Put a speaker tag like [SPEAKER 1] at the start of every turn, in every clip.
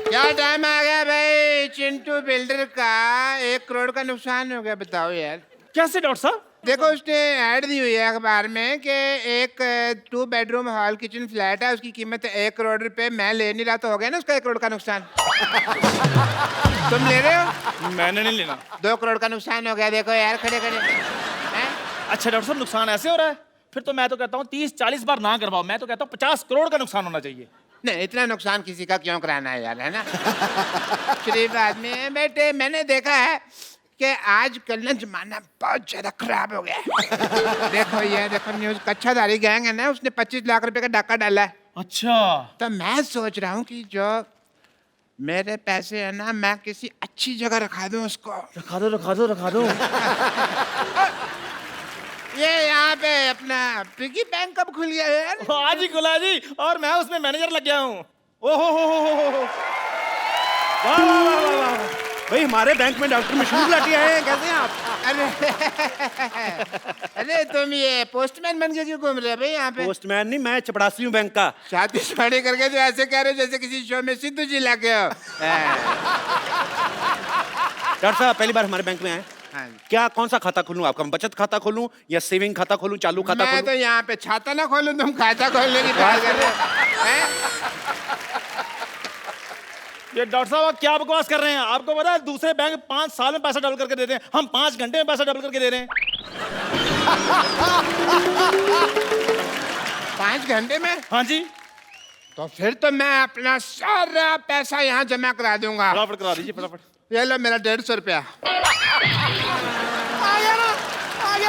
[SPEAKER 1] क्या टाइम आ गया भाई चिंटू बिल्डर का 1 करोड़ का नुकसान हो गया। बताओ यार
[SPEAKER 2] कैसे डॉक्टर साहब?
[SPEAKER 1] देखो उसने ऐड दी हुई है अखबार में कि एक 2 बेडरूम हॉल किचन फ्लैट है, उसकी कीमत 1 करोड़ रुपए। मैं ले नहीं रहा तो हो गया ना उसका 1 करोड़ का नुकसान। तुम ले रहे हो?
[SPEAKER 2] मैंने नहीं लेना।
[SPEAKER 1] 2 करोड़ का नुकसान हो गया। देखो यार खड़े खड़े हैं?
[SPEAKER 2] अच्छा डॉक्टर साहब नुकसान ऐसे हो रहा है? फिर तो मैं तो कहता हूँ 30-40 बार ना करवाओ। मैं तो कहता हूँ 50 करोड़ का नुकसान होना चाहिए।
[SPEAKER 1] नहीं इतना नुकसान किसी का क्यों कराना है यार, है ना? शरीफ आदमी है बेटे। मैंने देखा है कि आजकल ना जमाना बहुत ज्यादा खराब हो गया है। देखो ये देखो न्यूज कच्छाधारी गैंग है ना, उसने 25 लाख रुपए का डाका डाला है।
[SPEAKER 2] अच्छा
[SPEAKER 1] तो मैं सोच रहा हूँ कि जो मेरे पैसे है ना मैं किसी अच्छी जगह रखा दूं उसको।
[SPEAKER 2] रखा दो रखा दो रखा दो।
[SPEAKER 1] ये यहाँ पे अपना पिगी बैंक कब खुल गया यार?
[SPEAKER 2] आज ही खुला जी, और मैं उसमें मैनेजर लग गया हूँ। ओहो हो। वाह वाह वाह वाह वाह।
[SPEAKER 3] भाई हमारे बैंक में डॉक्टर मशहूर लाठी आए हैं, कैसे हैं आप?
[SPEAKER 1] अरे तुम ये पोस्टमैन बन के क्यों घूम रहे हो भाई यहाँ पे?
[SPEAKER 3] पोस्टमैन नहीं, मैं चपड़ासी हूँ बैंक का।
[SPEAKER 1] शादी शादी करके जो ऐसे कह रहे हो जैसे किसी शो में सिद्धू जी लाके हो।
[SPEAKER 3] डॉक्टर साहब पहली बार हमारे बैंक में आए,
[SPEAKER 1] हाँ।
[SPEAKER 3] क्या कौन सा खाता खोलूं आपका? बचत खाता खोलूं या सेविंग खाता खोलूं, चालू खाता
[SPEAKER 1] मैं
[SPEAKER 3] खोलूं?
[SPEAKER 1] तो यहाँ पे छाता ना खोलूं, तुम खाता खोलने की बात कर रहे हो हैं?
[SPEAKER 2] ये डॉक्टर साहब आप क्या बकवास कर रहे हैं? आपको पता है दूसरे बैंक 5 साल में पैसा डबल करके देते हैं, हम 5 घंटे में पैसा डबल करके दे रहे हैं।
[SPEAKER 1] 5 घंटे में?
[SPEAKER 2] हाँ जी।
[SPEAKER 1] तो फिर तो मैं अपना सारा पैसा यहाँ जमा करा दूंगा।
[SPEAKER 2] फटाफट करा दीजिए फटाफट।
[SPEAKER 1] ये लो मेरा 150 रुपया।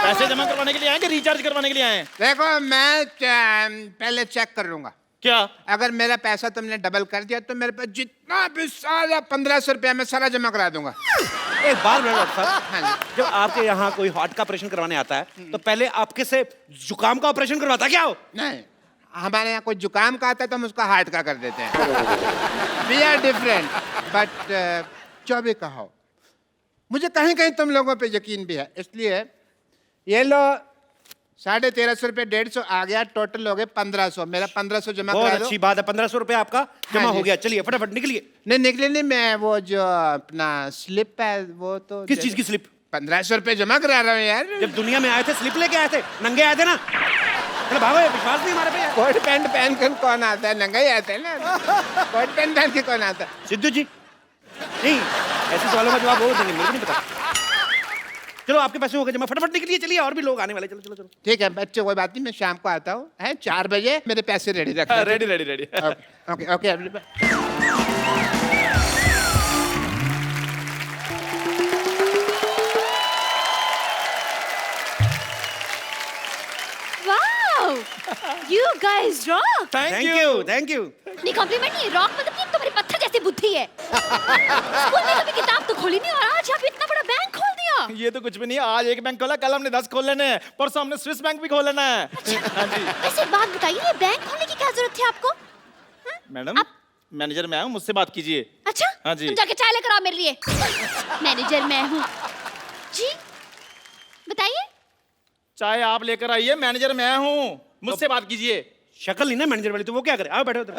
[SPEAKER 2] पैसे जमा करवाने के लिए आए कि रिचार्ज करवाने के लिए आए हैं?
[SPEAKER 1] देखो मैं पहले चेक कर लूंगा।
[SPEAKER 2] क्या?
[SPEAKER 1] अगर मेरा पैसा तुमने डबल कर दिया तो मेरे पास जितना भी सारा 1500 रुपया मैं सारा जमा करा दूंगा।
[SPEAKER 3] एक बात बोलो डॉक्टर साहब,
[SPEAKER 1] हाँ
[SPEAKER 3] जब आपके यहाँ कोई हार्ट का ऑपरेशन करवाने आता है तो पहले आपके से जुकाम का ऑपरेशन करवाता क्या हो?
[SPEAKER 1] नहीं, हमारे यहाँ कोई जुकाम का आता है तो हम उसका हार्ट का कर देते हैं। We are different. बट जो भी कहो, मुझे कहीं कहीं तुम लोगों पे यकीन भी है, इसलिए ये लो 1350 रुपये 150 आ गया, टोटल हो गए 1500। मेरा 1500 जमा
[SPEAKER 3] बहुत
[SPEAKER 1] करा दो।
[SPEAKER 3] अच्छी बात है, 1500 रुपए आपका जमा
[SPEAKER 1] हाँ
[SPEAKER 3] हो
[SPEAKER 1] जी।
[SPEAKER 3] गया। चलिए फटाफट निकलिए।
[SPEAKER 1] नहीं निकले नहीं, मैं वो जो अपना स्लिप है वो तो
[SPEAKER 3] किस चीज की स्लिप?
[SPEAKER 1] 1500 रुपये जमा करा रहा हूँ यार।
[SPEAKER 3] जब दुनिया में आए थे स्लिप लेके आए थे, नंगे आए थे ना। चलो भागो, ये विश्वास नहीं हमारे पे यार।
[SPEAKER 1] कोट पैंट पहन कर कौन आता है? नंगा ही आता है ना। कोट पैंट पहन के कौन आता है?
[SPEAKER 3] सिद्धू जी नहीं, ऐसे सवालों का जवाब वो देंगे, मेरे को नहीं पता। चलो आपके पैसे हो गए जमा, फटाफट निकलिए। चलिए और भी लोग आने वाले, चलो चलो चलो।
[SPEAKER 1] ठीक है बच्चे कोई बात नहीं, मैं शाम को आता हूँ है 4 बजे। मेरे पैसे रेडी रखना।
[SPEAKER 2] Ready ready ready.
[SPEAKER 1] Okay okay.
[SPEAKER 4] Wow! You guys rock!
[SPEAKER 2] Thank you.
[SPEAKER 3] Thank you.
[SPEAKER 4] नहीं कॉम्प्लीमेंट नहीं, रॉक मतलब कि तुम्हारी पत्थर जैसी बुद्धि है। स्कूल में कभी किताब तो खोली नहीं और आज यहाँ पे इतना बड़ा बैंक खोल दिया।
[SPEAKER 2] ये तो कुछ भी नहीं है, आज एक बैंक खोला, कल हमने 10 खोल लेने हैं, परसों हमने स्विस बैंक भी खोल लेना है। हाँ जी।
[SPEAKER 4] वैसे एक बात बताइए, ये बैंक खोलने की क्या जरूरत थी आपको?
[SPEAKER 2] मैडम मैनेजर मैं हूँ, मुझसे बात कीजिए।
[SPEAKER 4] अच्छा?
[SPEAKER 2] हाँ जी।
[SPEAKER 4] तुम जाके चाय लेकर आओ मेरे लिए। मैनेजर मैं हूँ। जी बताइए।
[SPEAKER 2] चाहे आप लेकर आइए, मैनेजर मैं हूँ, मुझसे बात कीजिए।
[SPEAKER 3] शक्ल नहीं ना मैनेजर वाली, तो वो क्या करे? आओ बैठो उधर।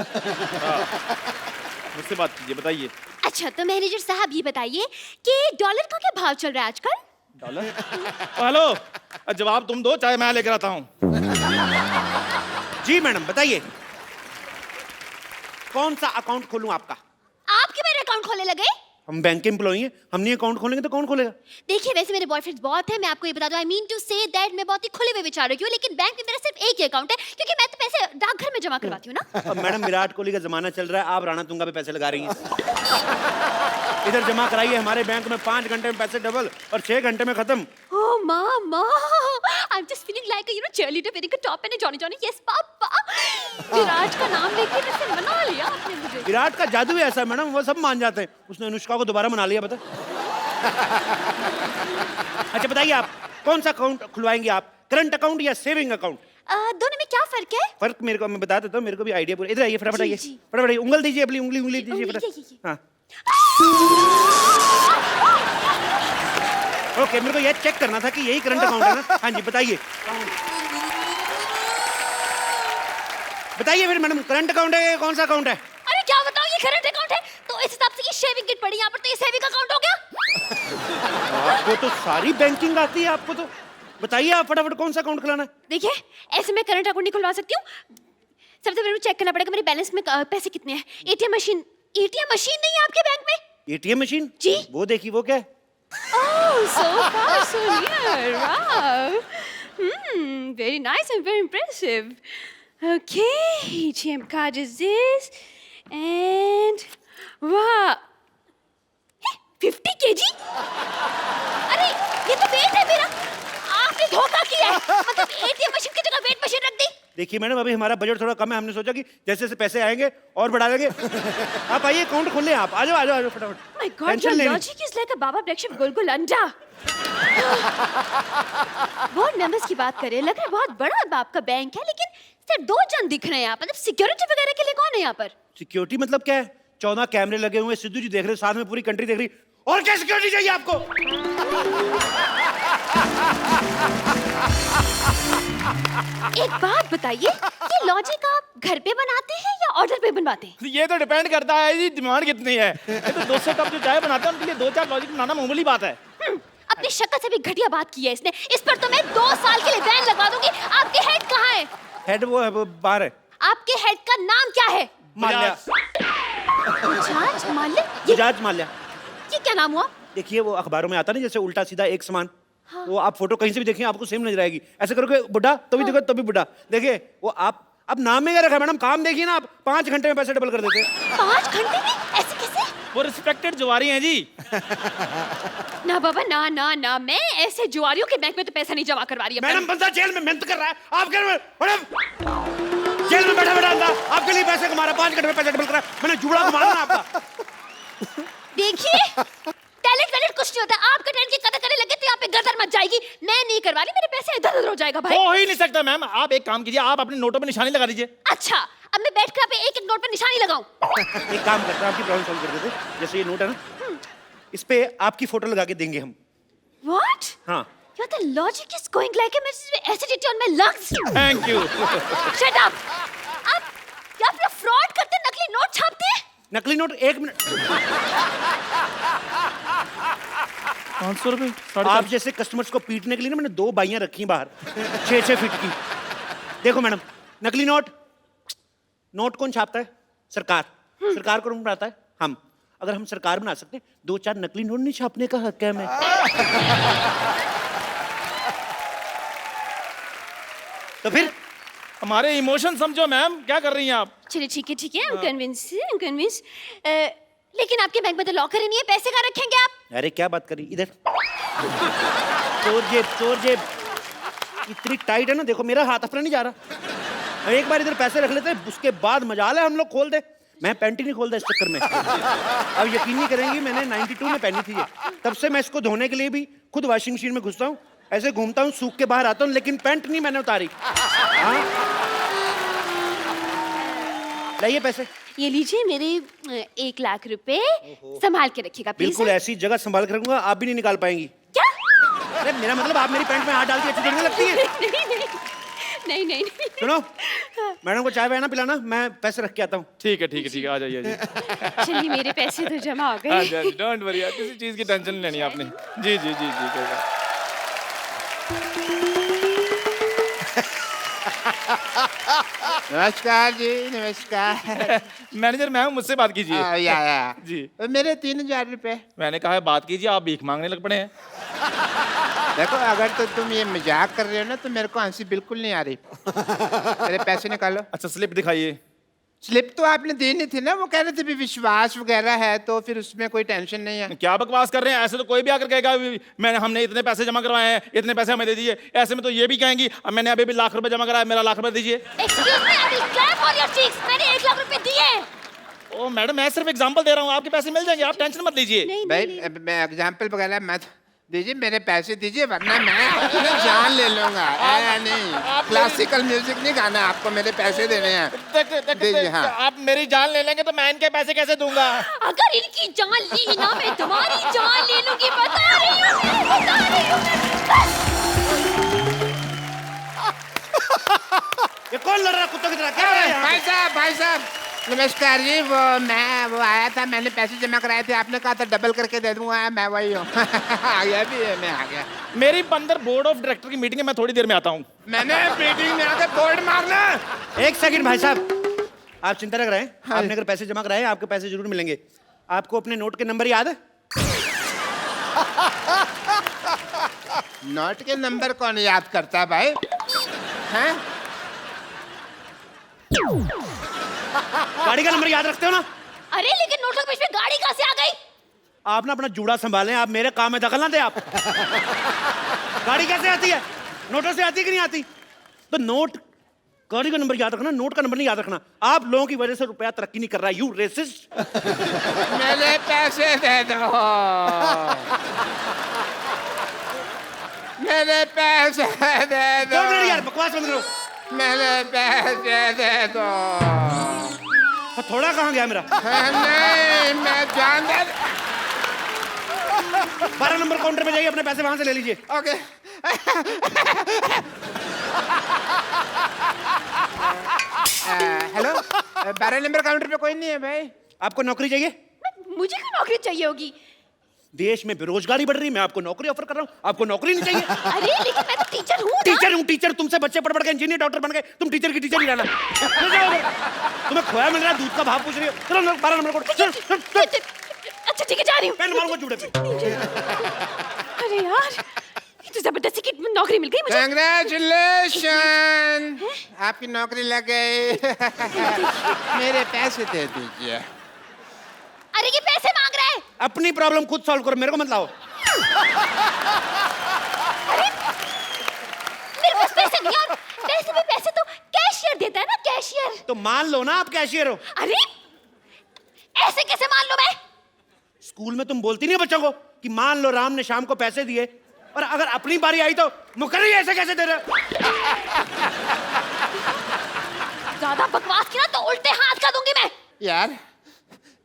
[SPEAKER 2] मुझसे बात कीजिए, बताइए।
[SPEAKER 4] अच्छा तो मैनेजर साहब ये बताइए कि डॉलर का क्या भाव चल रहा है आजकल?
[SPEAKER 2] डॉलर? हेलो, जवाब तुम दो, चाहे मैं लेकर आता हूँ।
[SPEAKER 3] जी मैडम बताइए, कौन सा अकाउंट खोलूं आपका?
[SPEAKER 4] आपके मेरे अकाउंट खोलने लगे?
[SPEAKER 3] हम बैंक के एम्प्लॉई हैं, हम नहीं अकाउंट खोलेंगे तो कौन खोलेगा?
[SPEAKER 4] देखिए वैसे मेरे बॉयफ्रेंड्स बहुत हैं, मैं आपको ये बता दूं, I mean to say that मैं बहुत ही खुले हुए विचारों की हूँ, लेकिन बैंक में मेरा सिर्फ एक ही अकाउंट है क्योंकि मैं तो पैसे डाकघर में जमा करवाती हूँ ना।
[SPEAKER 3] अब मैडम विराट कोहली का जमाना चल रहा है, आप राणा तुंगा पे पैसे लगा रही हैं। इधर जमा कराइए, हमारे बैंक में 5 घंटे में पैसे डबल और 6 घंटे में खत्म।
[SPEAKER 4] Oh mama, I'm just feeling like a cheerleader wearing a top and a Johnny Johnny. Yes पापा। विराट का नाम लेके वैसे मना लिया आपने मुझे।
[SPEAKER 3] विराट का जादू ही ऐसा है मैडम, वो सब मान जाते हैं। उसने अनुष्का को दोबारा मना लिया, बता। अच्छा बताइए आप कौन सा अकाउंट खुलवाएंगे आप, करंट अकाउंट या सेविंग अकाउंट?
[SPEAKER 4] दोनों में क्या फर्क है?
[SPEAKER 3] फर्क मेरे को मैं बता देता हूँ, मेरे को भी आइडिया पूरा। इधर आइए फटाफट, आइए
[SPEAKER 4] जी।
[SPEAKER 3] फटाफट आइए, उंगल दीजिए अपनी, उंगली दीजिए
[SPEAKER 4] उंगली,
[SPEAKER 3] फटाफट।
[SPEAKER 4] ये।
[SPEAKER 3] हाँ ओके, मेरे को ये चेक करना था कि यही करंट अकाउंट है ना। हाँ जी बताइए। बताइए फिर मैडम, करंट अकाउंट है कौन सा अकाउंट है?
[SPEAKER 4] अरे क्या बताऊं, ये करंट अकाउंट है तो इस हिसाब से ये शेविंग किट पड़ी यहाँ पर, तो ये सेविंग अकाउंट हो गया।
[SPEAKER 3] आपको तो सारी बैंकिंग आती है, आपको तो बताइए आप फटाफट कौन सा अकाउंट खुलाना है?
[SPEAKER 4] देखिए, ऐसे मैं करंट अकाउंट नहीं खुलवा सकती हूँ। सबसे पहले चेक करना पड़ेगा मेरे बैलेंस में पैसे कितने हैं। एटीएम मशीन नहीं है आपके बैंक में?
[SPEAKER 3] एटीएम मशीन
[SPEAKER 4] जी।
[SPEAKER 3] वो देखिए, वो क्या है?
[SPEAKER 4] Oh, so far, so near. Wow. Very nice and very impressive. Okay, ATM card is this. And wow. 50 kg? अरे ये तो वेट है मेरा। आपने धोखा किया है। मतलब एटीएम मशीन की जगह वेट मशीन रख दी।
[SPEAKER 3] देखिए मैडम, अभी हमारा बजट थोड़ा कम है, हमने सोचा कि जैसे जैसे पैसे आएंगे और बढ़ा देंगे। आप आइए, अकाउंट खोल लें आप। आ जाओ फटाफट।
[SPEAKER 4] My God, your logic is like a Baba Black Sheep गुलगुल अंडा। बोर्ड मेंबर्स की बात करें, लग रहा है बहुत बड़ा आपका बैंक है, लेकिन सिर्फ 2 जन दिख रहे हैं यहाँ पर। मतलब सिक्योरिटी वगैरह के लिए कौन है यहाँ पर?
[SPEAKER 3] सिक्योरिटी मतलब क्या है? 14 कैमरे लगे हुए, सिद्धू जी देख रहे, साथ में पूरी कंट्री देख रही। और क्या सिक्योरिटी चाहिए आपको?
[SPEAKER 4] एक बात बताइए, ये लॉजिक आप घर पे बनाते हैं या ऑर्डर पे बनवाते हैं?
[SPEAKER 2] ये तो डिपेंड करता है जी डिमांड कितनी है। ये तो 200 कप जो चाय बनाते हैं उनके लिए 2-4 लॉजिक बनाना मामूली बात है।
[SPEAKER 4] अपनी शक्ल से भी घटिया बात की है इसने। इस पर तो मैं 2 साल के लिए बैन लगवा दूंगी। आपके हेड कहाँ है?
[SPEAKER 3] हेड वो है, वो बाहर है।
[SPEAKER 4] आपके हेड का नाम क्या है?
[SPEAKER 3] माल्या।
[SPEAKER 4] बजाज माल्या?
[SPEAKER 3] बजाज माल्या।
[SPEAKER 4] ये क्या नाम हुआ?
[SPEAKER 3] देखिए वो अखबारों में आता नहीं, जैसे उल्टा सीधा एक समान। हाँ। वो आप फोटो कहीं से भी देखिए आपको सेम नजर आएगी। ऐसे करोगे बुढ़ा तो भी देखो तभी बुढ़ा। देखिए वो आप अब नाम में क्या रखा मैडम, काम देखिए ना आप, 5 घंटे में पैसे डबल कर देते हैं।
[SPEAKER 4] 5 घंटे में? ऐसे कैसे?
[SPEAKER 2] वो रिस्पेक्टेड जुआरी हैं जी।
[SPEAKER 4] ना बाबा ना ना ना, मैं ऐसे जुआरियों के बैंक में तो पैसा नहीं जमा करवा रही।
[SPEAKER 3] मैडम बंदा जेल में मेहनत कर रहा है, आप कह रहे हैं मैडम जेल में बैठा बैठा अंधा आपके लिए पैसे कमा रहा है, 5 घंटे में पैसे डबल कर रहा है। मैंने जुबड़ा को मारना आपका।
[SPEAKER 4] देखिए, टैलेंट कुछ नहीं होता। आपका टैलेंट की कदर करने लगे तो यहाँ पे गदर मच जाएगी। मैं नहीं करवा रही, मेरे पैसे इधर उधर हो जाएगा भाई।
[SPEAKER 2] हो ही नहीं सकता मैम। आप एक काम कीजिए, आप अपने नोटों पे निशानी लगा दीजिए।
[SPEAKER 4] अच्छा, अब मैं बैठ कर आप एक नोट पर निशानी लगाऊं?
[SPEAKER 3] एक काम करते हैं, आपकी प्रॉब्लम सॉल्व कर देते हैं। जैसे ये नोट है ना, इस पे आपकी फोटो लगा के देंगे हम।
[SPEAKER 4] What?
[SPEAKER 3] हाँ।
[SPEAKER 4] Your the logic is going like a message with acidity on my lungs.
[SPEAKER 2] Thank you.
[SPEAKER 4] Shut up. आप फ्रॉड करते, नकली नोट छापते हैं?
[SPEAKER 3] नकली नोट 1 मिनट।
[SPEAKER 2] 500 रुपए?
[SPEAKER 3] आप जैसे कस्टमर्स को पीटने के लिए ना मैंने 2 बाइयां रखी हैं बाहर 6-6 फीट की। देखो मैडम, नकली नोट कौन छापता है? सरकार। सरकार कौन बनाता है? हम। अगर हम सरकार बना सकते हैं, 2-4 नकली नोट नहीं छापने का हक है हमें। तो फिर
[SPEAKER 2] हमारे इमोशन समझो मैम, क्या कर रही हैं आप?
[SPEAKER 4] चलिए ठीक है, I'm convinced. लेकिन आपके बैंक में तो लॉकर ही नहीं है, पैसे कहाँ रखेंगे आप?
[SPEAKER 3] अरे क्या बात करी, इधर। चोर जेब इतनी टाइट है ना, देखो मेरा हाथ अपना नहीं जा रहा। एक बार इधर पैसे रख लेते हैं, उसके बाद मजाल है हम लोग खोल दे। मैं पैंट ही नहीं खोलता इस चक्कर में। अब यकीन नहीं करेंगी, मैंने 92 में पहनी थी ये। तब से मैं इसको धोने के लिए भी खुद वॉशिंग मशीन में घुसता हूँ, ऐसे घूमता हूँ, सूख के बाहर आता हूँ, लेकिन पैंट नहीं मैंने उतारी। हाँ? लाइए पैसे।
[SPEAKER 4] ये लीजिए मेरे 1 लाख रुपए, संभाल के रखिएगा प्लीज।
[SPEAKER 3] बिल्कुल ऐसी जगह संभाल के रखूंगा, आप भी नहीं निकाल पाएंगी।
[SPEAKER 4] क्या?
[SPEAKER 3] अरे मेरा मतलब आप मेरी पैंट में हाथ डाल के अच्छी देखने लगती है।
[SPEAKER 4] नहीं।
[SPEAKER 3] सुनो, मैडम को चाय ना पिलाना, मैं पैसे रख के आता हूँ।
[SPEAKER 2] ठीक है, आ जाइए।
[SPEAKER 4] चलिए, मेरे पैसे तो जमा हो गए।
[SPEAKER 2] डोंट वरी, किसी चीज की टेंशन नहीं लेनी आपने। जी कोई बात।
[SPEAKER 1] नमस्कार जी, नमस्कार।
[SPEAKER 2] मैनेजर मैम मुझसे बात कीजिए।
[SPEAKER 1] या
[SPEAKER 2] जी।
[SPEAKER 1] मेरे 3000 रुपए।
[SPEAKER 2] मैंने कहा है बात कीजिए, आप भीख मांगने लग पड़े हैं।
[SPEAKER 1] देखो, अगर तो तुम ये मजाक कर रहे हो ना, तो मेरे को हंसी बिल्कुल नहीं आ रही। मेरे पैसे निकालो।
[SPEAKER 2] अच्छा स्लिप दिखाइए।
[SPEAKER 1] स्लिप तो आपने देनी थी ना, वो कह रहे थे भी विश्वास वगैरह है, तो फिर उसमें कोई टेंशन नहीं है।
[SPEAKER 2] क्या बकवास कर रहे हैं? ऐसे तो कोई भी आकर कहेगा हमने इतने पैसे जमा करवाए हैं, इतने पैसे हमें दे दीजिए। ऐसे में तो ये भी कहेंगी अब मैंने अभी 1 लाख रुपए जमा कराया, मेरा 1 लाख रुपए दीजिए।
[SPEAKER 4] Excuse me, I will clap on your cheeks. मैंने 1 लाख रुपए दिए।
[SPEAKER 2] ओ मैडम, मैं सिर्फ एग्जांपल दे रहा हूँ, आपके पैसे मिल जाएंगे, आप टेंशन मत लीजिए।
[SPEAKER 1] भाई मैं एग्जाम्पल वगैरह मत दीजिए, मेरे पैसे दीजिए, वरना मैं अपनी जान ले लूंगा। नहीं, क्लासिकल म्यूजिक नहीं गाना आपको, मेरे पैसे देने हैं। दीजिए। हाँ,
[SPEAKER 2] आप मेरी जान ले लेंगे तो मैं इनके पैसे कैसे दूंगा?
[SPEAKER 4] अगर इनकी जान ली ना, मैं तुम्हारी जान ले लूंगी। बता रही हूँ।
[SPEAKER 3] ये कौन लड़ रहा है कुत्तों की तरह? क्या हो रहा है यहाँ पे?
[SPEAKER 1] भाई साहब नमस्कार जी। वो आया था, मैंने पैसे जमा कराए थे, आपने कहा था डबल करके दे दूंगा, मैं वही हूँ। आ गया भी है, मैं आ गया।
[SPEAKER 2] मेरी अंदर बोर्ड ऑफ डायरेक्टर की मीटिंग है, मैं थोड़ी देर में आता हूँ।
[SPEAKER 1] मैंने मीटिंग में आके बोर्ड मारना।
[SPEAKER 3] एक सेकंड भाई साहब, आप चिंता न करें।
[SPEAKER 1] हाँ।
[SPEAKER 3] आपने अगर पैसे जमा कराए, आपके पैसे जरूर मिलेंगे। आपको अपने नोट के नंबर याद है?
[SPEAKER 1] नोट के नंबर कौन याद करता है भाई? हैं?
[SPEAKER 3] गाड़ी का नंबर याद रखते हो ना?
[SPEAKER 4] अरे लेकिन नोटों के बीच में गाड़ी कहाँ से आ गई?
[SPEAKER 3] आप ना अपना जूड़ा संभालें, आप मेरे काम में दखल ना दे आप। गाड़ी कैसे आती है? नोटों से आती है कि नहीं आती? तो नोट, गाड़ी का नंबर याद रखना, नोट का नंबर नहीं याद रखना। आप लोगों की वजह से रुपया तरक्की नहीं कर रहा है, यू रेसिस्ट।
[SPEAKER 1] मेरे पैसे दे दो, मेरे पैसे दे दो,
[SPEAKER 3] यार बकवास बंद करो।
[SPEAKER 1] मेरे पैसे दे दो।
[SPEAKER 3] थोड़ा कहाँ गया मेरा?
[SPEAKER 1] नहीं, मैं जान दे।
[SPEAKER 3] 12 नंबर काउंटर पे जाइए, अपने पैसे वहां से ले लीजिए।
[SPEAKER 1] ओके। हेलो, 12 नंबर काउंटर पे कोई नहीं है भाई।
[SPEAKER 3] आपको नौकरी चाहिए?
[SPEAKER 4] मुझे क्यों नौकरी चाहिए होगी?
[SPEAKER 3] देश में बेरोजगारी बढ़ रही है, मैं आपको नौकरी ऑफर कर रहा हूँ, आपको नौकरी नहीं चाहिए?
[SPEAKER 4] अरे लेकिन मैं तो टीचर हूँ ना।
[SPEAKER 3] टीचर हूँ, टीचर। तुमसे बच्चे पढ़ पढ़ के इंजीनियर डॉक्टर बन गए, तुम टीचर की टीचर ही रहना। तुम्हें खोया मिल रहा है, दूध का भाव पूछ रही हो। चलो 12 नंबर को।
[SPEAKER 4] अच्छा ठीक है, जा रही हूँ।
[SPEAKER 3] पेन मारूंगा जूड़े पे।
[SPEAKER 4] अरे यार, ये तो जबरदस्ती की नौकरी मिल गई मुझे।
[SPEAKER 1] कंग्रेचुलेशन, आपकी नौकरी लग गई। मेरे पैसे दे दीजिए।
[SPEAKER 4] अरे ये पैसे मांग रहा है।
[SPEAKER 3] अपनी प्रॉब्लम खुद सॉल्व करो, मेरे को मत लाओ।
[SPEAKER 4] मेरे पास पैसे नहीं, और पैसे तो कैशियर देता है ना, कैशियर।
[SPEAKER 3] तो मान लो ना आप कैशियर हो।
[SPEAKER 4] अरे ऐसे कैसे मान लो मैं?
[SPEAKER 3] स्कूल में तुम बोलती नहीं हो बच्चों को कि मान लो राम ने शाम को पैसे दिए, और अगर अपनी बारी आई तो मुकर्री ऐसे कैसे दे रहे हो?
[SPEAKER 4] ज्यादा बकवास की ना तो उल्टे हाथ का दूंगी मैं।
[SPEAKER 1] यार,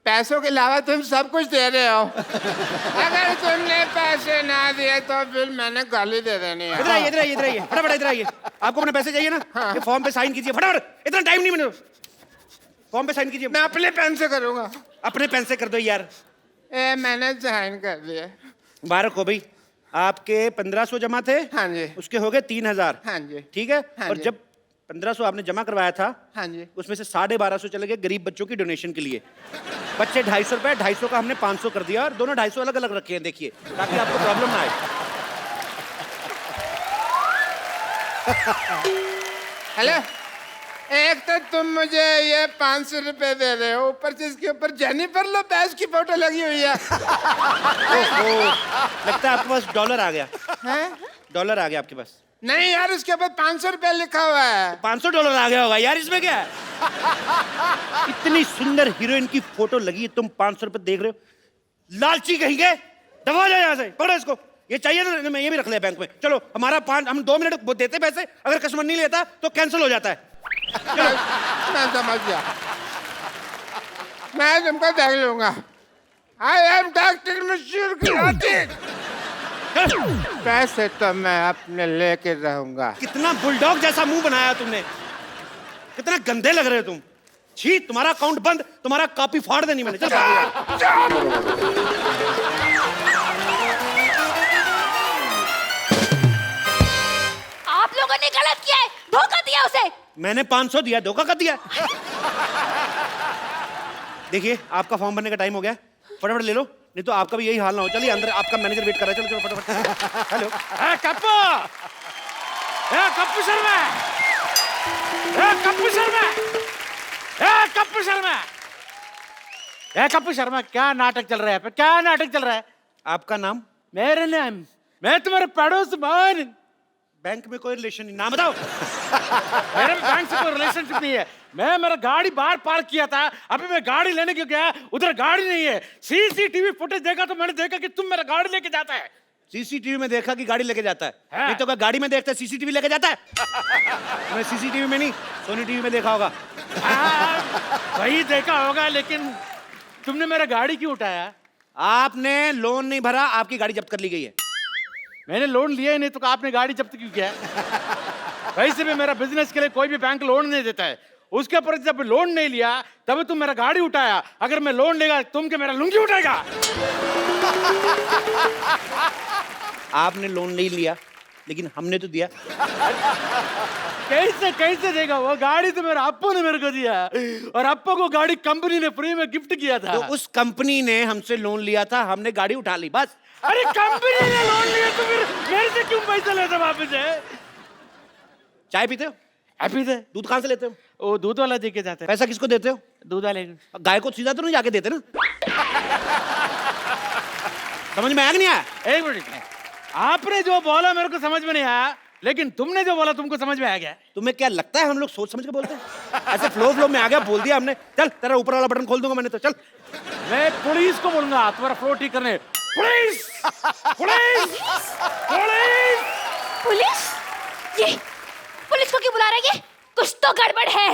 [SPEAKER 1] पैसों के अलावा तुम सब कुछ दे रहे हो। अगर तुमने पैसे ना दिए तो फिर मैंने गाली दे देनी है।
[SPEAKER 3] इधर आइए, इधर आइए, इधर आइए, फटाफट इधर आइए। आपको अपने पैसे चाहिए ना? ये फॉर्म पे साइन कीजिए फटाफट, इतना टाइम नहीं मिले। फॉर्म पे साइन कीजिए।
[SPEAKER 1] मैं अपने पेन से करूंगा।
[SPEAKER 3] अपने पेन से कर दो यार।
[SPEAKER 1] मैंने साइन कर दिया।
[SPEAKER 3] मुबारक हो भाई, आपके 1500 जमा थे।
[SPEAKER 1] हाँ जी।
[SPEAKER 3] उसके हो गए 3000।
[SPEAKER 1] हाँ जी।
[SPEAKER 3] ठीक है।
[SPEAKER 1] हाँ
[SPEAKER 3] और
[SPEAKER 1] जी।
[SPEAKER 3] जब 1500 आपने जमा करवाया था,
[SPEAKER 1] हाँ जी,
[SPEAKER 3] उसमें से 1250 चले गए गरीब बच्चों की डोनेशन के लिए। बच्चे 250 रुपए, 250 का हमने 500 कर दिया, और दोनों 250 अलग अलग रखे हैं, देखिए, ताकि आपको प्रॉब्लम ना आए।
[SPEAKER 1] हेलो, एक तो तुम मुझे ये 500 रुपए दे रहे हो, ऊपर से इसके ऊपर जेनिफर लोपेज की फोटो लगी हुई है।
[SPEAKER 3] ओहो, लगता है आपके पास डॉलर आ गया।
[SPEAKER 1] हैं?
[SPEAKER 3] डॉलर आ गया आपके पास?
[SPEAKER 1] नहीं यार, उसके ऊपर 500 रुपए लिखा हुआ है।
[SPEAKER 3] 500 डॉलर आ गया होगा यार, इसमें क्या है? इतनी सुंदर हीरोइन की फोटो लगी है, तुम 500 रुपए देख रहे हो? लालची कहेंगे, दबा जाओ यहाँ से, पकड़ो इसको। ये चाहिए ना, मैं ये भी रख लिया बैंक में। चलो, हम 2 मिनट देते पैसे, अगर कस्टमर नहीं लेता तो कैंसिल हो जाता है।
[SPEAKER 1] मैं समझ गया, मैं तुमको देख लूंगा। आई एम डॉक्टर मशहूर की। पैसे तो मैं अपने लेके रहूंगा।
[SPEAKER 3] कितना बुलडॉग जैसा मुंह बनाया तुमने, कितना गंदे लग रहे हो तुम। छी, तुम्हारा अकाउंट बंद, तुम्हारा कॉपी फाड़ देनी मैंने। चल
[SPEAKER 4] आप लोगों ने गलत किया है, धोखा दिया उसे।
[SPEAKER 3] मैंने 500 दिया, धोखा कर दिया। देखिए, आपका फॉर्म भरने का टाइम हो गया, फटाफट ले लो, नहीं तो आपका भी यही हाल ना हो। चलिए अंदर, आपका मैनेजर वेट कर रहा है। चलो चलो फटाफट। हेलो,
[SPEAKER 2] कप्पू, कप्पू शर्मा, कप्पू शर्मा, कप्पू शर्मा, कप्पू शर्मा, क्या नाटक चल रहा है? क्या नाटक चल रहा है?
[SPEAKER 3] आपका नाम?
[SPEAKER 2] मेरे नाम, मैं तुम्हारे पड़ोस मान।
[SPEAKER 3] बैंक में कोई रिलेशन नहीं, नाम बताओ।
[SPEAKER 2] मेरे बैंक से कोई रिलेशनशिप नहीं है। मैं मेरा गाड़ी बाहर पार्क किया था, अभी मैं गाड़ी लेने क्यों गया, उधर गाड़ी नहीं है। सीसीटीवी फुटेज देखा तो मैंने देखा कि तुम मेरा गाड़ी लेके जाता है।
[SPEAKER 3] सीसीटीवी में देखा कि गाड़ी लेके जाता है?
[SPEAKER 2] हाँ।
[SPEAKER 3] नहीं तो क्या गाड़ी में देखता है सीसीटीवी लेके जाता है? मैं सीसीटीवी में नहीं, सोनी टीवी में देखा होगा।
[SPEAKER 2] वही देखा होगा, लेकिन तुमने मेरा गाड़ी क्यों उठाया?
[SPEAKER 3] आपने लोन नहीं भरा, आपकी गाड़ी जब्त कर ली गई है।
[SPEAKER 2] मैंने लोन लिया ही नहीं, तो आपने गाड़ी जब्त क्यों किया? वैसे भी मेरा बिजनेस के लिए कोई भी बैंक लोन नहीं देता है। उसके ऊपर जब लोन नहीं लिया तब तुम मेरा गाड़ी उठाया। अगर मैं लोन लेगा तुम के मेरा लुंगी उठाएगा।
[SPEAKER 3] आपने लोन नहीं लिया, लेकिन हमने तो दिया।
[SPEAKER 2] कैसे कैसे देगा? वो गाड़ी तो मेरा अप्पू ने मेरे को दिया, और अप्पू को गाड़ी कंपनी ने फ्री में गिफ्ट किया था।
[SPEAKER 3] तो उस कंपनी ने हमसे लोन लिया था, हमने गाड़ी उठा ली, बस।
[SPEAKER 2] अरे कंपनी ने लोन लिया तो फिर मेरे से क्यों पैसा लेते वापस है?
[SPEAKER 3] चाय पीते हो?
[SPEAKER 2] पीते।
[SPEAKER 3] दूध कहाँ से लेते हो?
[SPEAKER 2] वो दूध वाला दे के जाते हैं।
[SPEAKER 3] पैसा किसको देते हो?
[SPEAKER 2] दूध वाले।
[SPEAKER 3] गाय को सीधा तो नहीं जाके देते ना? समझ में आया कि नहीं आया?
[SPEAKER 2] एक मिनट, आपने जो बोला मेरे को समझ में नहीं आया, लेकिन तुमने जो बोला तुमको समझ में आ गया।
[SPEAKER 3] तुम्हें क्या लगता है हम लोग सोच समझ के बोलते हैं? ऐसे फ्लो में आ गया, बोल दिया हमने। चल तेरा ऊपर वाला बटन खोल दूंगा मैंने तो, चल।
[SPEAKER 2] मैं पुलिस को बोलूंगा तुम्हारा फ्लो ठीक करने। पुलिस! पुलिस! पुलिस!
[SPEAKER 4] पुलिस? ये पुलिस को क्यों बुला रहा है? ये कुछ तो गड़बड़ है,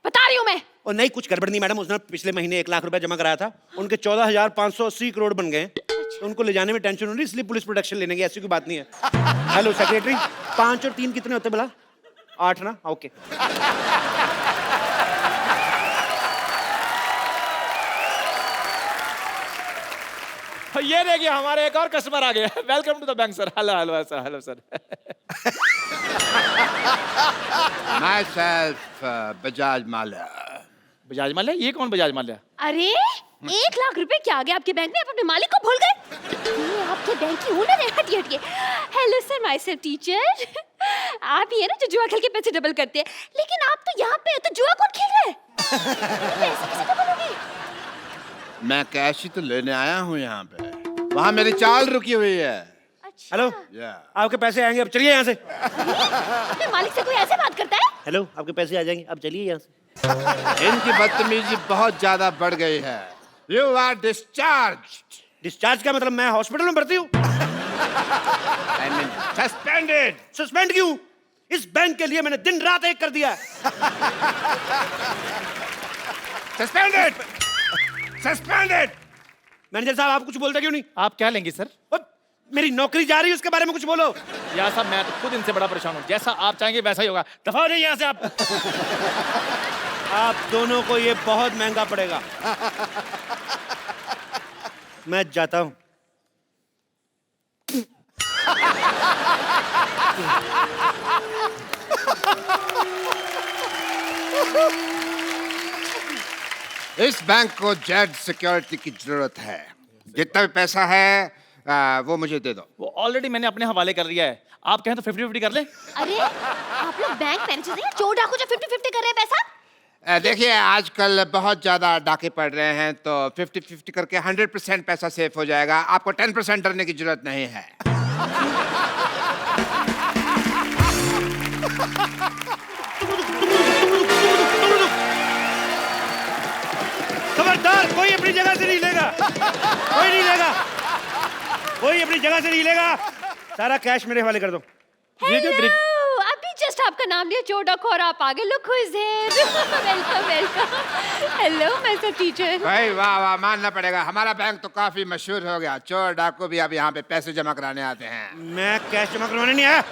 [SPEAKER 4] बता रही हूँ मैं।
[SPEAKER 3] और नहीं, कुछ गड़बड़ नहीं मैडम। उसने पिछले महीने 1 लाख रुपए जमा कराया था, उनके 14,580 करोड़ बन गए। तो उनको ले जाने में टेंशन हो रही, इसलिए पुलिस प्रोटेक्शन लेने की। ऐसी कोई बात नहीं है। हेलो सेक्रेटरी, 5 और 3 कितने होते बोला? 8 ना? ओके।
[SPEAKER 5] ये देखिए हमारे एक और कस्टमर आ गया। Welcome to the bank sir. Hello hello sir. Hello sir.
[SPEAKER 1] Myself, Bajaj Mallya.
[SPEAKER 5] Bajaj Mallya? ये कौन बजाज माल्या?
[SPEAKER 4] अरे 1 लाख रुपए क्या आ गया आपके बैंक में? आप अपने मालिक को भूल गए? ये आपके बैंक की ओनर है। हटिए हटिए। Hello sir, myself teacher. आप ही है ना जो जुआ खेल के पैसे डबल करते हैं? लेकिन आप तो यहाँ पे है, तो जुआ कौन खेल रहा है? पैसे कैसे डबल होंगे?
[SPEAKER 1] मैं कैश ही तो लेने आया हूँ यहाँ पे। वहाँ मेरी चाल रुकी हुई है।
[SPEAKER 4] अच्छा।
[SPEAKER 3] हेलो, आपके पैसे आएंगे, अब चलिए यहाँ से।
[SPEAKER 4] अपने मालिक से कोई ऐसे बात करता है?
[SPEAKER 3] हेलो, आपके पैसे आ जाएंगे, अब चलिए यहाँ से।
[SPEAKER 1] इनकी बदतमीजी बहुत ज्यादा बढ़ गई है। You are discharge.
[SPEAKER 3] डिस्चार्ज का मतलब मैं हॉस्पिटल में भर्ती हूँ?
[SPEAKER 1] I mean suspended.
[SPEAKER 3] सस्पेंड क्यों? इस बैंक के लिए मैंने दिन रात एक कर दिया।
[SPEAKER 1] सस्पेंडेड। सस्पेंडेड।
[SPEAKER 3] मैनेजर साहब, आप कुछ बोलते क्यों नहीं?
[SPEAKER 5] आप क्या लेंगे सर?
[SPEAKER 3] मेरी नौकरी जा रही है, उसके बारे में कुछ बोलो।
[SPEAKER 5] यार साहब, मैं तो खुद इनसे बड़ा परेशान हूँ। जैसा आप चाहेंगे वैसा ही होगा। दफा हो जाइए यहाँ से आप।
[SPEAKER 3] आप दोनों को ये बहुत महंगा पड़ेगा। मैं जाता हूं।
[SPEAKER 1] इस बैंक को जेड सिक्योरिटी की जरूरत है। जितना भी पैसा है वो मुझे दे दो।
[SPEAKER 5] वो ऑलरेडी मैंने अपने हवाले कर लिया है। आप कहें तो 50-50 कर लें?
[SPEAKER 4] अरे आप लोग बैंक मैनेजर हैं, चोर डाकू जो 50-50 कर रहे हैं पैसा?
[SPEAKER 1] देखिए, आजकल बहुत ज्यादा डाके पड़ रहे हैं, तो 50-50 करके 100% पैसा सेफ हो जाएगा। आपको 10% डरने की जरूरत नहीं है।
[SPEAKER 3] खबरदार, कोई अपनी जगह से नहीं लेगा। कोई नहीं लेगा। कोई अपनी जगह से नहीं लेगा। सारा कैश मेरे हवाले कर दो।
[SPEAKER 5] ये जो
[SPEAKER 4] Hello, अभी जस्ट आपका नाम लिया चोर डाकू और आप आगे। Look who is here. Welcome welcome. Hello मैं सब टीचर।
[SPEAKER 1] भाई वाह वाह, मानना पड़ेगा, हमारा बैंक तो काफी मशहूर हो गया। चोर डाकू भी अब यहाँ पे पैसे जमा कराने आते हैं।
[SPEAKER 3] मैं कैश जमा करवाने नहीं आया,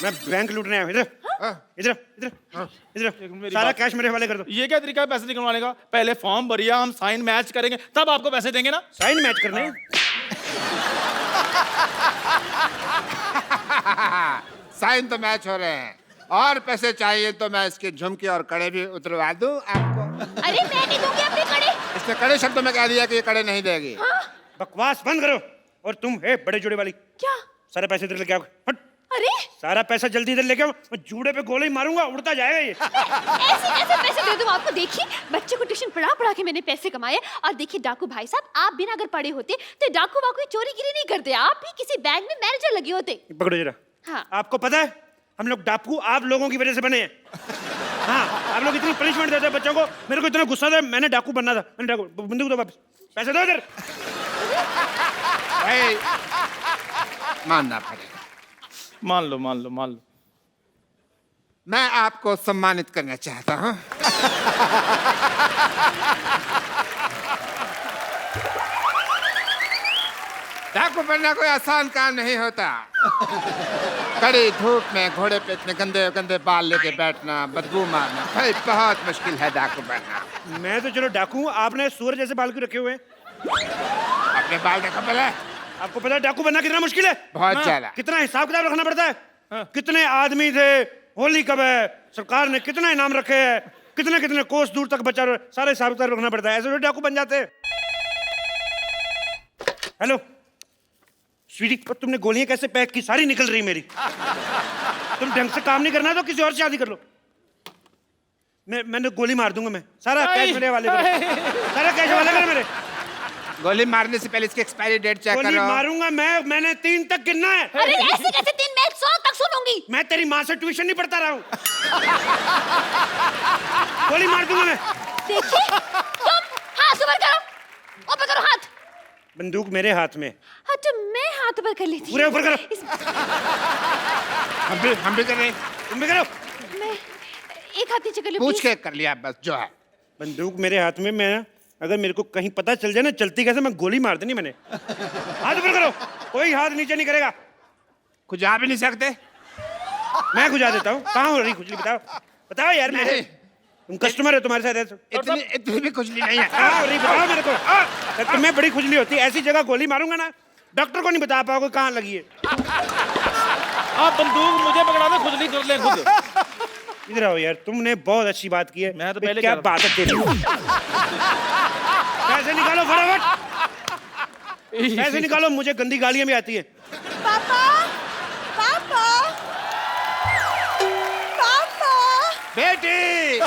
[SPEAKER 3] मैं बैंक लूटने आया। इधर इधर इधर इधर, सारा कैश मेरे हवाले कर दो।
[SPEAKER 5] ये क्या तरीका है पैसे निकलवाने का? पहले फॉर्म भरिए, हम साइन मैच करेंगे, तब आपको पैसे देंगे ना।
[SPEAKER 3] साइन मैच करने?
[SPEAKER 1] साइन तो मैच हो रहे हैं, और पैसे चाहिए तो मैं इसके झुमके और कड़े भी उतरवा दूं आपको।
[SPEAKER 4] अरे मैं नहीं दूंगी अपने कड़े।
[SPEAKER 1] इसने कड़े शब्दों में कह दिया कि ये कड़े नहीं देगी।
[SPEAKER 3] बकवास बंद करो। और तुम है बड़े जोड़े वाली,
[SPEAKER 4] क्या?
[SPEAKER 3] सारे पैसे इधर लेके आओ। हट।
[SPEAKER 4] अरे
[SPEAKER 3] सारा पैसा जल्दी इधर लेके आओ, मैं जूड़े पे गोले ही मारूंगा, उड़ता जाएगा ये।
[SPEAKER 4] ऐसे कैसे पैसे दे दूं आपको? देखिए बच्चे को ट्यूशन पढ़ा पढ़ा के मैंने पैसे कमाए। और देखिए डाकू भाई साहब, आप बिना अगर पढ़े होते तो डाकू वाकू चोरी गिरी नहीं करते। आप भी किसी बैंक में मैनेजर लगे होते।
[SPEAKER 3] पकड़ो जरा।
[SPEAKER 4] हाँ।
[SPEAKER 3] आपको पता है हम लोग डाकू आप लोगों की वजह से बने हैं। हाँ, आप लोग इतनी पनिशमेंट देते हैं बच्चों को। मेरे को इतना गुस्सा था, मैंने डाकू बनना था। मैंने डाकू, बंदूक दो वापस, पैसे दो इधर।
[SPEAKER 1] भाई मानना पड़ेगा।
[SPEAKER 5] मान लो मान लो मान लो।
[SPEAKER 1] मैं आपको सम्मानित करना चाहता हूं। डाकू डाकू बनना कोई आसान काम नहीं होता। कड़ी धूप में घोड़े पे इतने गंदे गंदे बाल लेके बैठना, बदबू मारना, भाई बहुत मुश्किल है डाकू बनना।
[SPEAKER 3] मैं तो चलो डाकू हूं, आपने सूअर जैसे बाल क्यों रखे हुए हैं?
[SPEAKER 1] अपने बाल देखो पहले।
[SPEAKER 3] आपको पता है डाकू बनना कितना मुश्किल है?
[SPEAKER 1] बहुत ज्यादा।
[SPEAKER 3] कितना हिसाब किताब रखना पड़ता है? कितने आदमी थे, होली कब है, सरकार ने कितना इनाम रखे हैं, कितने कितने कोस दूर तक बचा, सारे हिसाब किताब रखना पड़ता है। ऐसे तो डाकू बन जाते हैं। हेलो स्वीटी, तुमने गोलियां कैसे पैक की? सारी निकल रही मेरी। तुम ढंग से काम नहीं करना तो किसी और से शादी कर लो। मैंने गोली मार दूंगा। मैं सारा कैश मेरे वाले करो, सारा कैश वाले करो मेरे।
[SPEAKER 1] गोली मारने से पहले इसकी एक्सपायरी डेट चेक
[SPEAKER 3] गोली
[SPEAKER 1] करो।
[SPEAKER 3] मारूंगा मैंने 3 तक गिनना है।
[SPEAKER 4] अरे ऐसे कैसे 3? मैं 100 तक सुनूंगी।
[SPEAKER 3] मैं तेरी माँ से ट्यूशन नहीं पढ़ता रहा हूँ। गोली मार दूंगा मैं।
[SPEAKER 4] देखिए तुम हाथ ऊपर करो, ऊपर करो हाथ।
[SPEAKER 3] बंदूक मेरे हाथ में।
[SPEAKER 4] हाँ तो मैं हाथ ऊपर कर लेती।
[SPEAKER 3] पूरे ऊपर करो।
[SPEAKER 1] हम भी कर रहे हैं।
[SPEAKER 3] तुम भी करो।
[SPEAKER 4] मैं एक हाथ नीचे कर लूं
[SPEAKER 1] पूछ
[SPEAKER 4] प्लीज?
[SPEAKER 1] के कर लिया बस जो है।
[SPEAKER 3] बंदूक मेरे हाथ में। मैं अगर मेरे को कहीं पता चल जाए ना चलती कैसे, मैं गोली मार देनी मैंने। हाथ ऊपर करो, कोई हाथ नीचे नहीं करेगा।
[SPEAKER 1] खुजा भी नहीं सकते।
[SPEAKER 3] मैं खुजा देता हूँ। कहाँ हो रही खुजली? बताओ बताओ यार। मैं
[SPEAKER 1] नहीं।
[SPEAKER 3] तुम कस्टमर हो, तुम्हारे साथ ऐसे
[SPEAKER 1] इतनी भी खुजली नहीं है।
[SPEAKER 3] कहाँ हो रही? बताओ मेरे को। तुम्हें बड़ी खुजली होती है, ऐसी जगह गोली मारूंगा ना डॉक्टर को नहीं बता पाओगे कहाँ लगी है।
[SPEAKER 5] आप बंदूक मुझे पकड़ा दो, खुजली कर ले खुद।
[SPEAKER 3] इधर आओ यार, तुमने बहुत अच्छी बात की है।
[SPEAKER 5] मैं तो पहले
[SPEAKER 3] क्या
[SPEAKER 5] कह रहा
[SPEAKER 3] बात है तेरी। पैसे निकालो फटाफट, पैसे निकालो। मुझे गंदी गालियां भी आती है।
[SPEAKER 6] पापा पापा पापा
[SPEAKER 1] बेटी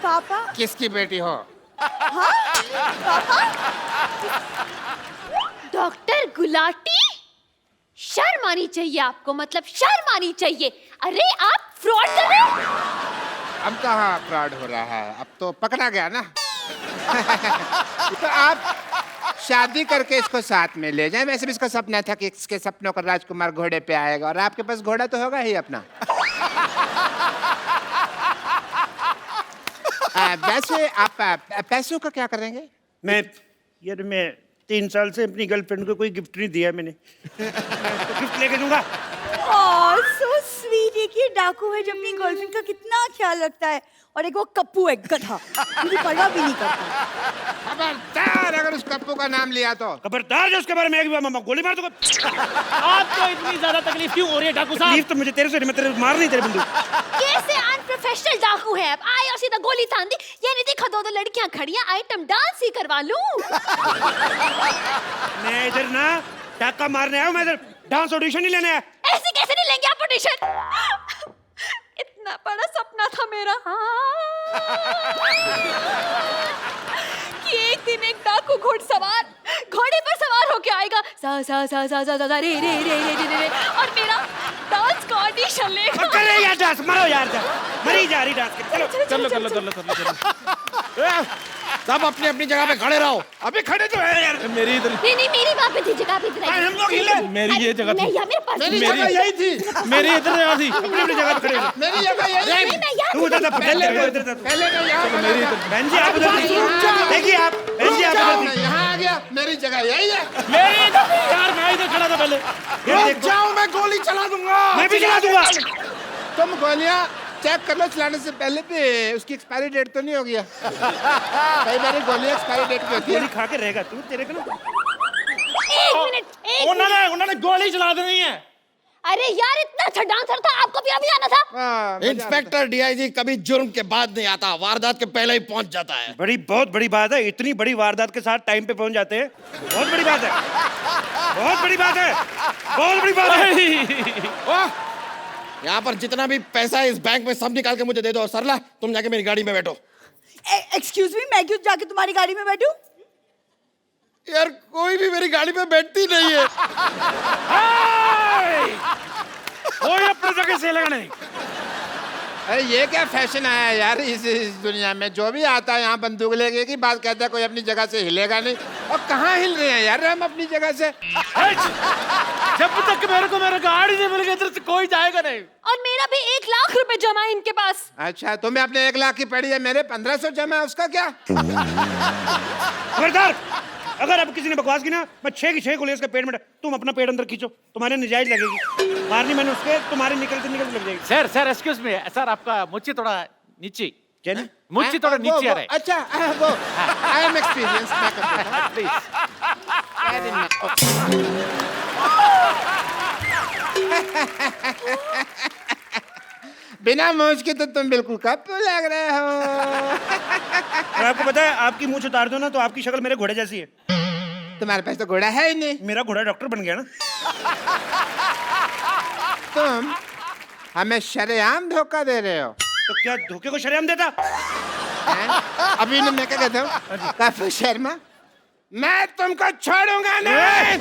[SPEAKER 6] पापा
[SPEAKER 1] किसकी बेटी हो?
[SPEAKER 4] डॉक्टर गुलाटी, शर्म आनी चाहिए आपको, मतलब शर्म आनी चाहिए। अरे आप फ्रॉड कर रहे हो।
[SPEAKER 1] अब कहाँ फ्रॉड हो रहा है, अब तो पकड़ा गया ना। तो आप शादी करके इसको साथ में ले जाएं। वैसे भी इसका सपना था कि इसके सपनों का राजकुमार घोड़े पे आएगा, और आपके पास घोड़ा तो होगा ही अपना। वैसे आप पैसों का क्या करेंगे?
[SPEAKER 3] मैं 3 साल से अपनी गर्लफ्रेंड को कोई गिफ्ट नहीं दिया मैंने। तो गिफ्ट लेके दूंगा।
[SPEAKER 6] So sweet. एक ये डाकू है जो अपनी गर्लफ्रेंड का कितना ख्याल रखता है, और एक वो कप्पू है गधा, मुझे परवाह भी नहीं करता।
[SPEAKER 1] खबरदार अगर उस कप्पू का नाम लिया तो।
[SPEAKER 3] खबरदार जो उसके बारे में एक बार मामा गोली मार दूंगा।
[SPEAKER 5] आपको इतनी ज्यादा तकलीफ क्यों हो रही है डाकू साहब?
[SPEAKER 3] तकलीफ तो मुझे तेरे से, मैं तेरे मार नहीं तेरे बंदूक।
[SPEAKER 4] कैसे अनप्रोफेशनल डाकू है आप? आए और सीधा गोली तान दी। ये नहीं देखा 2 लड़कियां खड़ी हैं, आइटम डांस ही करवा लूं।
[SPEAKER 3] मैं इधर ना डाका मारने आया हूं, मैं इधर डांस ऑडिशन नहीं लेने आया।
[SPEAKER 4] ऐसे कैसे नहीं लेंगे आप ऑडिशन? इतना बड़ा सपना था मेरा कि एक दिन एक डाकू घोड़सवार घोड़े पर सवार होके आएगा, सा सा सा सा सा सा रे रे रे रे रे रे, और मेरा डांस का ऑडिशन लेगा।
[SPEAKER 3] कर रहे यार डांस, मारो यार डांस, मरी जा रही डांस के। चलो
[SPEAKER 5] चलो।
[SPEAKER 1] सब अपनी अपनी जगह पे खड़े रहो। अभी खड़े तो है यार।
[SPEAKER 5] मेरी इधर,
[SPEAKER 4] नहीं नहीं, मेरी वहाँ पे थी जगह पे इधर आई।
[SPEAKER 3] हम लोग हिले।
[SPEAKER 5] मेरी ये जगह थी।
[SPEAKER 4] नहीं यार, मेरे पास
[SPEAKER 1] मेरी जगह यही थी।
[SPEAKER 5] मेरी इधर जगह थी।
[SPEAKER 3] अपनी अपनी जगह पे खड़े हो।
[SPEAKER 1] मेरी जगह यही थी।
[SPEAKER 4] मैं यार
[SPEAKER 3] तू उधर था,
[SPEAKER 1] पहले
[SPEAKER 3] इधर था।
[SPEAKER 1] पहले तो यहाँ खड़ा था।
[SPEAKER 3] बहन जी आप उधर थी। देखिए आप, बहन जी आप उधर थी।
[SPEAKER 1] यहाँ आ गया। मेरी जगह यही है।
[SPEAKER 5] मेरी इधर थी यार, मैं इधर खड़ा था पहले।
[SPEAKER 3] ये देखो,
[SPEAKER 1] जाओ, मैं गोली चला दूंगा।
[SPEAKER 3] मैं भी चला दूंगा।
[SPEAKER 1] तुम गोलियां चेक कर लो चलाने से पहले भी उसकी एक्सपायरी डेट तो नहीं हो गया। कई बार गोलियां एक्सपायरी डेट की होती है।
[SPEAKER 3] गोली खा के रहेगा तू, तेरे को ना।
[SPEAKER 4] एक मिनट।
[SPEAKER 5] उन्होंने गोली चला देनी है।
[SPEAKER 4] अरे यार, इतना अच्छा डांसर था, आपको भी अभी आना था।
[SPEAKER 1] हाँ, मजा
[SPEAKER 7] इंस्पेक्टर डीआईजी कभी जुर्म के बाद नहीं आता, वारदात के पहले ही पहुंच जाता है।
[SPEAKER 3] बहुत बड़ी बात है। इतनी बड़ी वारदात के साथ टाइम पे पहुंच जाते हैं, बहुत बड़ी बात है। बहुत बड़ी बात है, बहुत बड़ी बात है।
[SPEAKER 7] यहाँ पर जितना भी पैसा है इस बैंक में सब निकाल के मुझे दे दो। और सरला तुम जाके मेरी गाड़ी में बैठो।
[SPEAKER 6] एक्सक्यूज मी, मैं क्यों जाके तुम्हारी गाड़ी में बैठूं?
[SPEAKER 7] यार कोई भी मेरी गाड़ी में बैठती नहीं है।
[SPEAKER 2] कोई अपनी जगह से लगा नहीं।
[SPEAKER 1] अरे ये क्या फैशन आया यार इस दुनिया में? जो भी आता है यहाँ बंदूक लेके की बात कहता है, कोई अपनी जगह से हिलेगा नहीं। और कहाँ हिल रहे हैं यार हम अपनी जगह से?
[SPEAKER 2] जब तक मेरे को मेरा गाड़ी नहीं मिल गई इधर से कोई जाएगा नहीं।
[SPEAKER 4] और मेरा भी 1 लाख रुपए जमा है इनके पास।
[SPEAKER 1] अच्छा, तुम्हें अपने 1 लाख की पड़ी है, मेरे 1500 जमा है, उसका क्या?
[SPEAKER 3] खबरदार, अगर अब किसी ने बकवास की ना, मैं 6 की 6 गोली इसके पेट में तुम अपना पेट अंदर खींचो, तुम्हारे निजायज लगेगी। मारनी मैंने उसके, तुम्हारे निकलते निकलते लग जाएगी।
[SPEAKER 2] सर एक्सक्यूज मी सर, आपका मुच्ची थोड़ा नीचे,
[SPEAKER 3] क्या नहीं?
[SPEAKER 2] मुच्ची थोड़ा नीचे आ रहा है।
[SPEAKER 1] अच्छा वो आई एम एक्सपीरियंस मैं कर देता हूँ प्लीज। बिना मूंछ के तो तुम बिल्कुल कप लग रहे हो।
[SPEAKER 3] और आपको पता है, आपकी मूंछ उतार दो ना तो आपकी शक्ल मेरे घोड़े जैसी है।
[SPEAKER 1] तुम्हारे पास तो घोड़ा है ही नहीं।
[SPEAKER 3] मेरा घोड़ा डॉक्टर बन गया ना।
[SPEAKER 1] तुम हमें शरेआम धोखा दे रहे हो।
[SPEAKER 3] तो क्या धोखे को शरेआम देता?
[SPEAKER 1] हैं? अभी मैं क्या कहता हूँ, काफी शर्मा, मैं तुमको छोड़ूंगा नहीं।